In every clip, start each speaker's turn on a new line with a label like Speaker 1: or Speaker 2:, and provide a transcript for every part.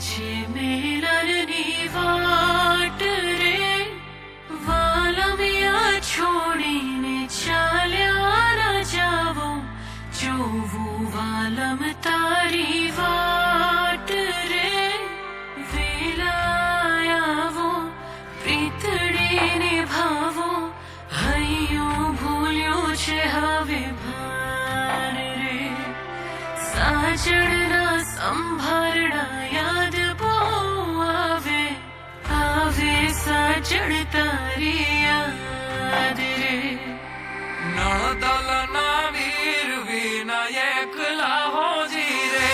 Speaker 1: છે મિલનની વાટ રે, વાલમિયા છોડીને ચાલ્યા ન જાવો, જોવું વાલમ તારી વાટ રે. વેલાયાવો પ્રીતડી નિભાવો, હૈયું ભૂલ્યું છે હવે ભાન રે. સાજણના સંભારણા યાદ બહુ આવે, આવે સાજણ તારી યાદ રે.
Speaker 2: નણદલના વીર વિના એકલા હોજી રે.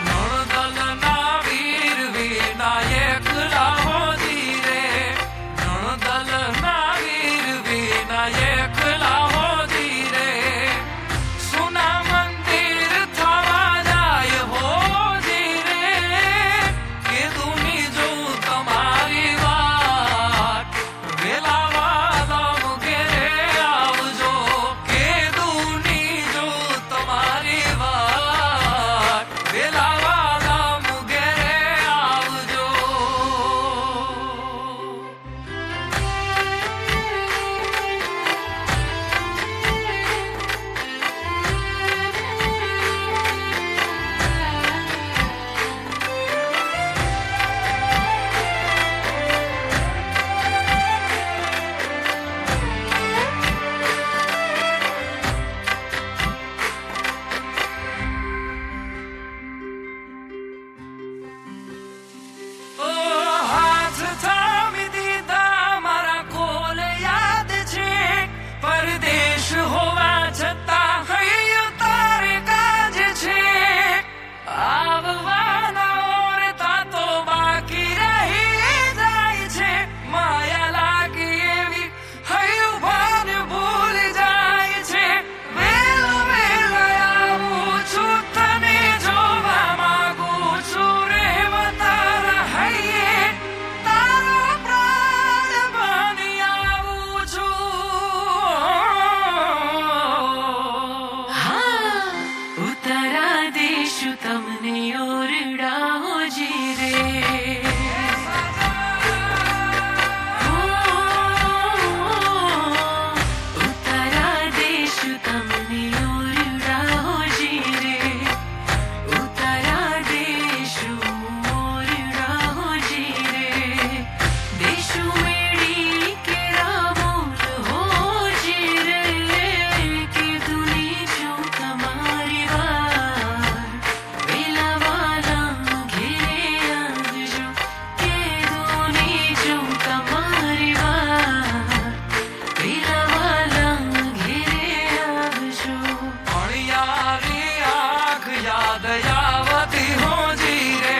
Speaker 2: નણદલના વીર વિના એકલા હોજી રે. નણદલના વીર વિના એકલા હોજી રે. સુના મંદિર થવા જાય હોજી રે. કીધુની જો તમારી વાત, વેલા વાલમ ઘેરે આવજો. કીધુની જો તમારી વાત, વેલા વાલમ ઘેરે આવજો. ઓ હાથ થામી દીધા મારા કોલ યાદ છે. પરદેશ હોવા છતાં હૈયું તારે કાજ છે. આવવાના ઓરતા તો બાકી રહી જાય છે. માયા લાગી એવી હૈયું ભાન ભૂલી જાય છે. વેલા વેલા આવું છું, તને જોવા માંગુ છું. રહેવા તારા હૈયે તારો પ્રાણ બની આવું છું.
Speaker 1: હા, ઉતારા દેશું તમને ઓરડા હોજી રે. ઉતારા દેશું તમને ઓરડા હોજી રે. ઉતારા દેશું ઓરડા હોજી રે. દેશું મેળી કેરા બોલ હોજી રે. કીધુની જો તમારી વાત, વેલા વાલમ ઘેરે આવજો. કીધુની જો તમારી વાત, વેલા વાલમ ઘેરે આવજો.
Speaker 2: અણિયારી આંખ યાદ આવતી હોજી રે.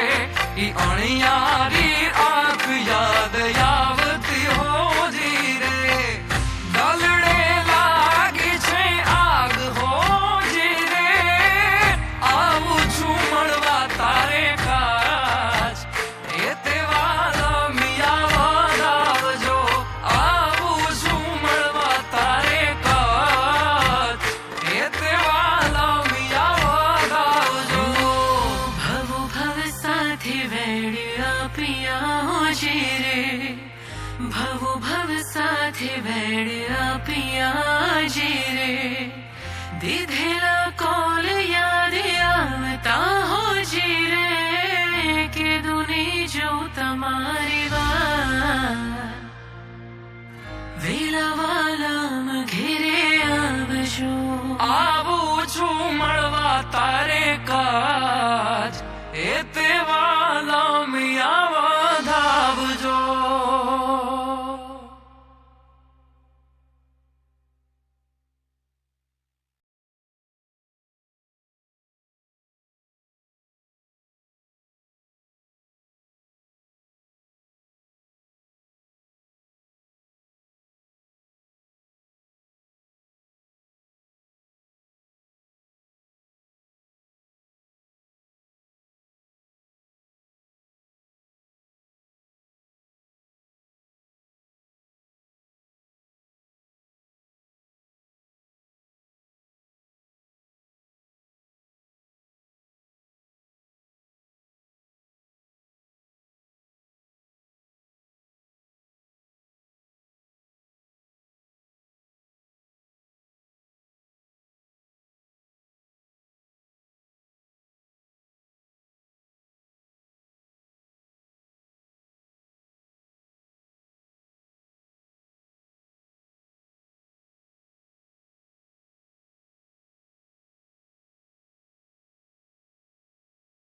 Speaker 2: ઈ અણિયારી આંખ યાદ આવતી હોજી રે. ગલડે લાગી છે આગ હોજી રે. આવું છું મળવા તારે કાજ, એ તે વાલમિયા વધાવજો. આવું છું મળવા તારે કાજ, એ તે વાલમિયા વધાવજો.
Speaker 1: ભવો ભવ સાથે વેડ્યા પિયા હોજી રે. ભવો ભવ સાથે વેડ્યા પિયાજી રે. દીધેલા કોલ યાદ આવતા હોજી રે. કીધુની જો તમારી વાત, વેલા વાલમ ઘેરે આવજો.
Speaker 2: આવું છું મળવા તારે